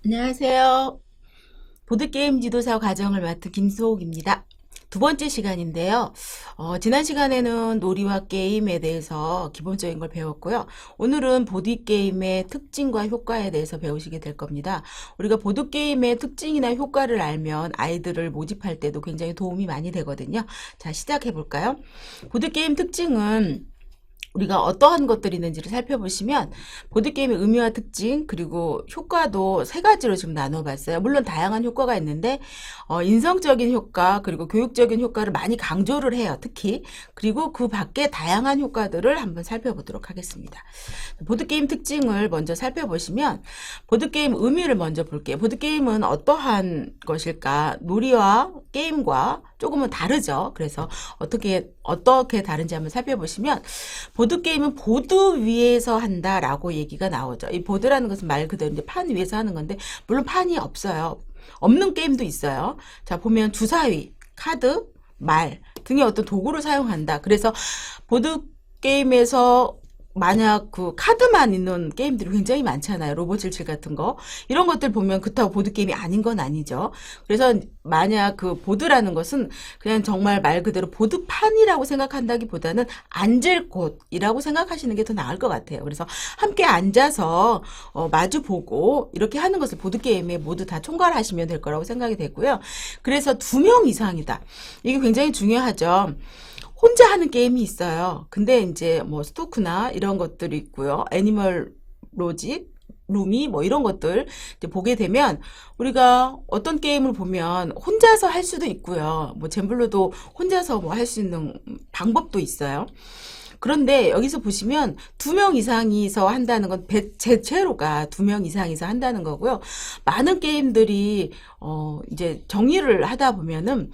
안녕하세요. 보드게임 지도사 과정을 맡은 김소옥입니다. 두 번째 시간인데요. 지난 시간에는 놀이와 게임에 대해서 기본적인 걸 배웠고요. 오늘은 보드게임의 특징과 효과에 대해서 배우시게 될 겁니다. 우리가 보드게임의 특징이나 효과를 알면 아이들을 모집할 때도 굉장히 도움이 많이 되거든요. 자, 시작해 볼까요? 보드게임 특징은 우리가 어떠한 것들이 있는지를 살펴보시면 보드게임의 의미와 특징 그리고 효과도 세 가지로 지금 나눠봤어요. 물론 다양한 효과가 있는데 인성적인 효과 그리고 교육적인 효과를 많이 강조를 해요. 특히 그리고 그 밖에 다양한 효과들을 한번 살펴보도록 하겠습니다. 보드게임 특징을 먼저 살펴보시면 보드게임 의미를 먼저 볼게요. 보드게임은 어떠한 것일까? 놀이와 게임과 조금은 다르죠. 그래서 어떻게 다른지 한번 살펴보시면 보드게임은 보드 위에서 한다라고 얘기가 나오죠. 이 보드라는 것은 말 그대로 이제 판 위에서 하는 건데, 물론 판이 없어요. 없는 게임도 있어요. 자, 보면 주사위, 카드, 말 등의 어떤 도구를 사용한다. 그래서 보드게임에서 만약 그 카드만 있는 게임들이 굉장히 많잖아요. 로봇77 같은 거. 이런 것들 보면 그렇다고 보드게임이 아닌 건 아니죠. 그래서 만약 그 보드라는 것은 그냥 정말 말 그대로 보드판이라고 생각한다기보다는 앉을 곳이라고 생각하시는 게 더 나을 것 같아요. 그래서 함께 앉아서 마주보고 이렇게 하는 것을 보드게임에 모두 다 총괄하시면 될 거라고 생각이 되고요. 그래서 2명 이상이다. 이게 굉장히 중요하죠. 혼자 하는 게임이 있어요. 근데 이제 뭐 스토크나 이런 것들이 있고요. 애니멀 로직, 루미 뭐 이런 것들 이제 보게 되면 우리가 어떤 게임을 보면 혼자서 할 수도 있고요. 뭐 젠블로도 혼자서 뭐 할 수 있는 방법도 있어요. 그런데 여기서 보시면 2명 이상이서 한다는 건 제체로가 2명 이상이서 한다는 거고요. 많은 게임들이 이제 정리를 하다 보면은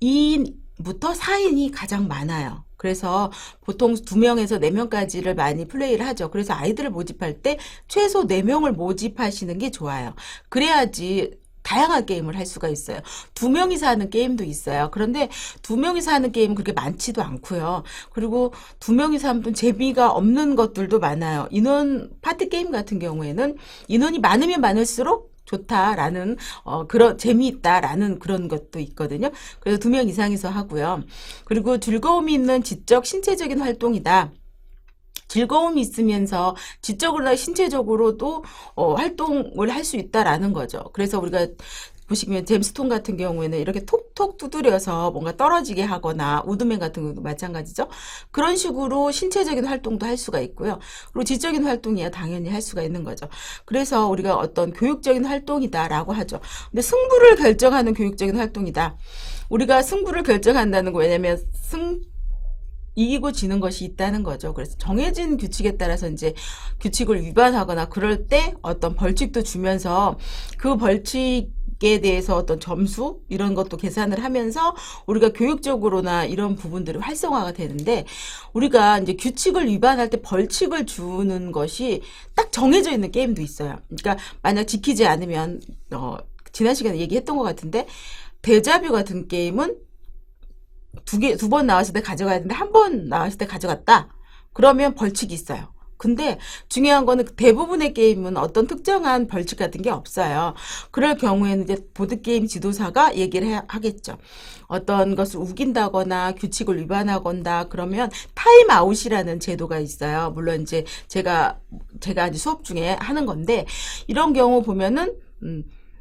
2인부터 4인이 가장 많아요. 그래서 보통 2명에서 4명까지를 많이 플레이를 하죠. 그래서 아이들을 모집할 때 최소 4명을 모집하시는 게 좋아요. 그래야지 다양한 게임을 할 수가 있어요. 2명이서 하는 게임도 있어요. 그런데 2명이서 하는 게임은 그렇게 많지도 않고요. 그리고 2명이서 하면 재미가 없는 것들도 많아요. 파티 게임 같은 경우에는 인원이 많으면 많을수록 좋다라는 그런 재미있다라는 그런 것도 있거든요. 그래서 2명 이상이서 하고요. 그리고 즐거움이 있는 지적 신체적인 활동이다. 즐거움이 있으면서 지적으로나 신체적으로도 활동을 할 수 있다라는 거죠. 그래서 우리가 보시면 잼스톤 같은 경우에는 이렇게 톡톡 두드려서 뭔가 떨어지게 하거나 우드맨 같은 경우도 마찬가지죠. 그런 식으로 신체적인 활동도 할 수가 있고요. 그리고 지적인 활동이야 당연히 할 수가 있는 거죠. 그래서 우리가 어떤 교육적인 활동이다라고 하죠. 근데 승부를 결정하는 교육적인 활동이다. 우리가 승부를 결정한다는 거 왜냐면 이기고 지는 것이 있다는 거죠. 그래서 정해진 규칙에 따라서 이제 규칙을 위반하거나 그럴 때 어떤 벌칙도 주면서 그 벌칙에 대해서 어떤 점수 이런 것도 계산을 하면서 우리가 교육적으로나 이런 부분들이 활성화가 되는데 우리가 이제 규칙을 위반할 때 벌칙을 주는 것이 딱 정해져 있는 게임도 있어요. 그러니까 만약 지키지 않으면 지난 시간에 얘기했던 것 같은데 데자뷰 같은 게임은 두 번 나왔을 때 가져가야 되는데 한 번 나왔을 때 가져갔다. 그러면 벌칙이 있어요. 근데 중요한 거는 대부분의 게임은 어떤 특정한 벌칙 같은 게 없어요. 그럴 경우에는 이제 보드게임 지도사가 얘기를 하겠죠. 어떤 것을 우긴다거나 규칙을 위반하거나 그러면 타임아웃이라는 제도가 있어요. 물론 이제 제가 이제 수업 중에 하는 건데 이런 경우 보면은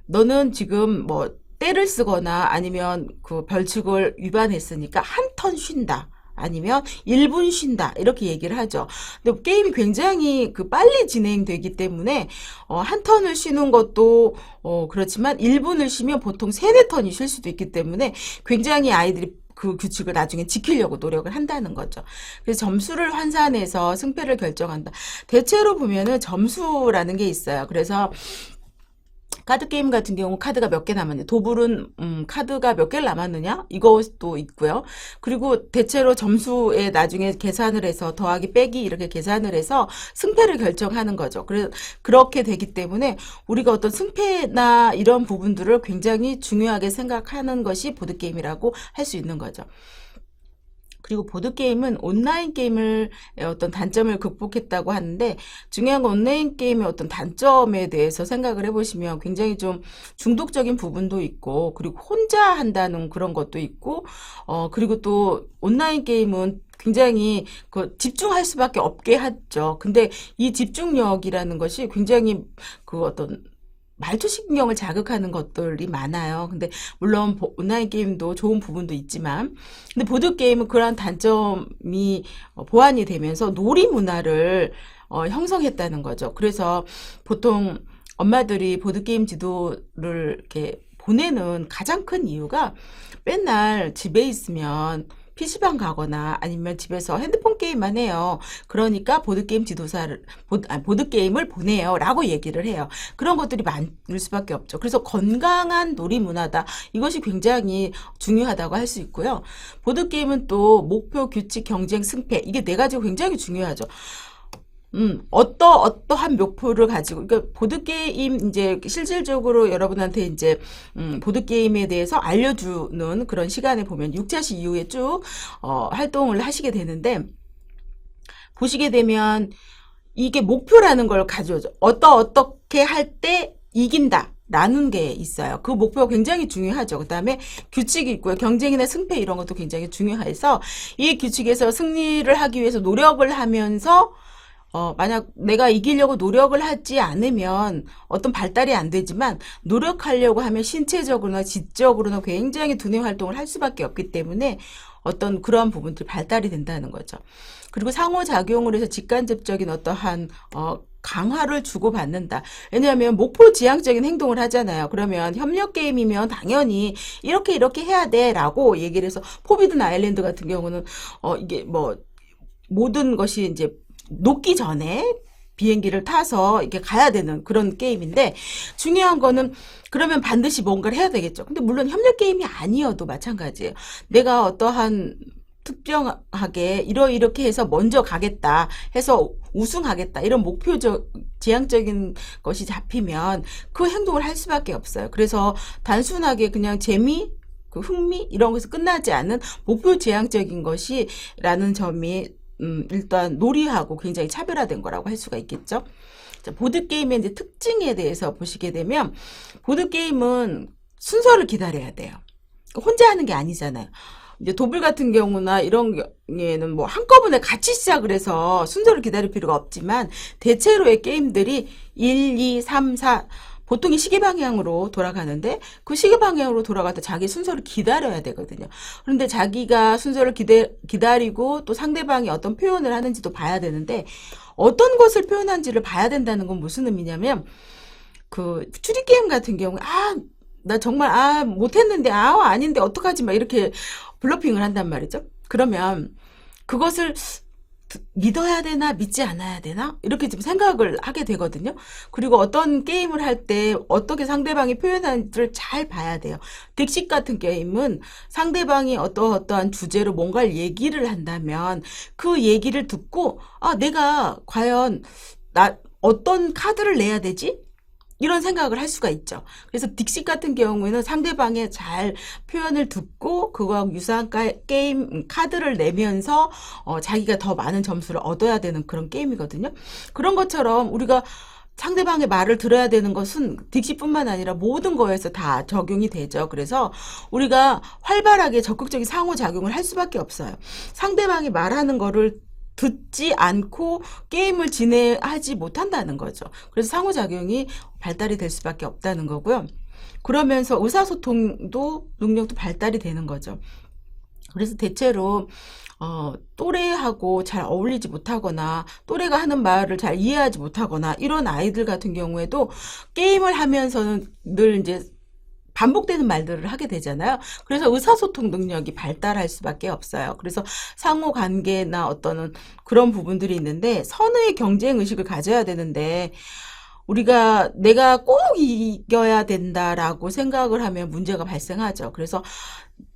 너는 지금 뭐 때를 쓰거나 아니면 그 벌칙을 위반했으니까 한 턴 쉰다. 아니면 1분 쉰다. 이렇게 얘기를 하죠. 근데 게임이 굉장히 빨리 진행되기 때문에, 한 턴을 쉬는 것도, 그렇지만 1분을 쉬면 보통 3, 4턴이 쉴 수도 있기 때문에 굉장히 아이들이 그 규칙을 나중에 지키려고 노력을 한다는 거죠. 그래서 점수를 환산해서 승패를 결정한다. 대체로 보면은 점수라는 게 있어요. 그래서 카드 게임 같은 경우 카드가 몇 개 남았냐, 도불은 카드가 몇 개를 남았느냐 이것도 있고요. 그리고 대체로 점수에 나중에 계산을 해서 더하기 빼기 이렇게 계산을 해서 승패를 결정하는 거죠. 그래서 그렇게 되기 때문에 우리가 어떤 승패나 이런 부분들을 굉장히 중요하게 생각하는 것이 보드게임이라고 할 수 있는 거죠. 그리고 보드게임은 온라인 게임을 어떤 단점을 극복했다고 하는데 중요한 건 온라인 게임의 어떤 단점에 대해서 생각을 해보시면 굉장히 좀 중독적인 부분도 있고 그리고 혼자 한다는 그런 것도 있고 그리고 또 온라인 게임은 굉장히 그 집중할 수밖에 없게 하죠. 근데 이 집중력이라는 것이 굉장히 그 어떤 말투신경을 자극하는 것들이 많아요. 근데 물론 온라인 게임도 좋은 부분도 있지만 근데 보드게임은 그러한 단점이 보완이 되면서 놀이 문화를 형성했다는 거죠. 그래서 보통 엄마들이 보드게임 지도를 이렇게 보내는 가장 큰 이유가 맨날 집에 있으면 PC방 가거나 아니면 집에서 핸드폰 게임만 해요. 그러니까 보드게임을 보내요. 라고 얘기를 해요. 그런 것들이 많을 수밖에 없죠. 그래서 건강한 놀이 문화다. 이것이 굉장히 중요하다고 할 수 있고요. 보드게임은 또 목표, 규칙, 경쟁, 승패. 이게 네 가지가 굉장히 중요하죠. 어떠한 목표를 가지고, 그러니까, 보드게임, 이제, 실질적으로 여러분한테 이제, 보드게임에 대해서 알려주는 그런 시간에 보면 6차시 이후에 쭉, 활동을 하시게 되는데, 보시게 되면, 이게 목표라는 걸 가져오죠. 어떻게 할 때 이긴다. 라는 게 있어요. 그 목표가 굉장히 중요하죠. 그 다음에 규칙이 있고요. 경쟁이나 승패 이런 것도 굉장히 중요해서 이 규칙에서 승리를 하기 위해서 노력을 하면서 만약 내가 이기려고 노력을 하지 않으면 어떤 발달이 안 되지만 노력하려고 하면 신체적으로나 지적으로나 굉장히 두뇌 활동을 할 수밖에 없기 때문에 어떤 그러한 부분들이 발달이 된다는 거죠. 그리고 상호작용을 해서 직간접적인 어떠한 강화를 주고받는다. 왜냐하면 목표 지향적인 행동을 하잖아요. 그러면 협력 게임이면 당연히 이렇게 해야 돼라고 얘기를 해서 포비든 아일랜드 같은 경우는 이게 뭐 모든 것이 이제 녹기 전에 비행기를 타서 이렇게 가야 되는 그런 게임인데 중요한 거는 그러면 반드시 뭔가를 해야 되겠죠. 근데 물론 협력 게임이 아니어도 마찬가지예요. 내가 어떠한 특정하게 이렇게 해서 먼저 가겠다 해서 우승하겠다 이런 목표적 지향적인 것이 잡히면 그 행동을 할 수밖에 없어요. 그래서 단순하게 그냥 재미 그 흥미 이런 것에서 끝나지 않은 목표 지향적인 것이라는 점이 일단 놀이하고 굉장히 차별화된 거라고 할 수가 있겠죠. 자, 보드게임의 이제 특징에 대해서 보시게 되면 보드게임은 순서를 기다려야 돼요. 혼자 하는 게 아니잖아요. 이제 도블 같은 경우나 이런 경우에는 뭐 한꺼번에 같이 시작을 해서 순서를 기다릴 필요가 없지만 대체로의 게임들이 1, 2, 3, 4 보통이 시계 방향으로 돌아가는데 그 시계 방향으로 돌아갈 때 자기 순서를 기다려야 되거든요. 그런데 자기가 순서를 기다리고 또 상대방이 어떤 표현을 하는지도 봐야 되는데 어떤 것을 표현한지를 봐야 된다는 건 무슨 의미냐면 그 추리게임 같은 경우에 나 정말 못했는데 아닌데 어떡하지 막 이렇게 블러핑을 한단 말이죠. 그러면 그것을 믿어야 되나 믿지 않아야 되나 이렇게 좀 생각을 하게 되거든요. 그리고 어떤 게임을 할 때 어떻게 상대방이 표현하는지를 잘 봐야 돼요. 덱식 같은 게임은 상대방이 어떠한 주제로 뭔가를 얘기를 한다면 그 얘기를 듣고 내가 과연 어떤 카드를 내야 되지? 이런 생각을 할 수가 있죠. 그래서 딕식 같은 경우에는 상대방의 잘 표현을 듣고 그거하고 유사한 게임 카드를 내면서 자기가 더 많은 점수를 얻어야 되는 그런 게임이거든요. 그런 것처럼 우리가 상대방의 말을 들어야 되는 것은 딕식뿐만 아니라 모든 거에서 다 적용이 되죠. 그래서 우리가 활발하게 적극적인 상호작용을 할 수밖에 없어요. 상대방이 말하는 거를 듣지 않고 게임을 진행하지 못한다는 거죠. 그래서 상호작용이 발달이 될 수밖에 없다는 거고요. 그러면서 의사소통도 능력도 발달이 되는 거죠. 그래서 대체로 또래하고 잘 어울리지 못하거나 또래가 하는 말을 잘 이해하지 못하거나 이런 아이들 같은 경우에도 게임을 하면서는 늘 이제 반복되는 말들을 하게 되잖아요. 그래서 의사소통 능력이 발달할 수밖에 없어요. 그래서 상호관계나 어떤 그런 부분들이 있는데 선의 경쟁 의식을 가져야 되는데 내가 꼭 이겨야 된다라고 생각을 하면 문제가 발생하죠. 그래서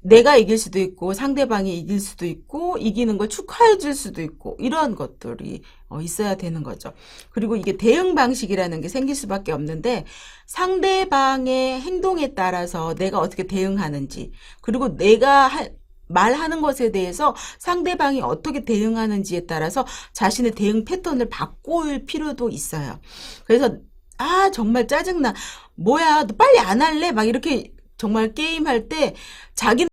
내가 이길 수도 있고 상대방이 이길 수도 있고 이기는 걸 축하해 줄 수도 있고 이런 것들이 있어야 되는 거죠. 그리고 이게 대응 방식이라는 게 생길 수밖에 없는데 상대방의 행동에 따라서 내가 어떻게 대응하는지 그리고 내가 말하는 것에 대해서 상대방이 어떻게 대응하는지에 따라서 자신의 대응 패턴을 바꿀 필요도 있어요. 그래서 정말 짜증나. 뭐야, 너 빨리 안 할래? 막 이렇게 정말 게임할 때 자기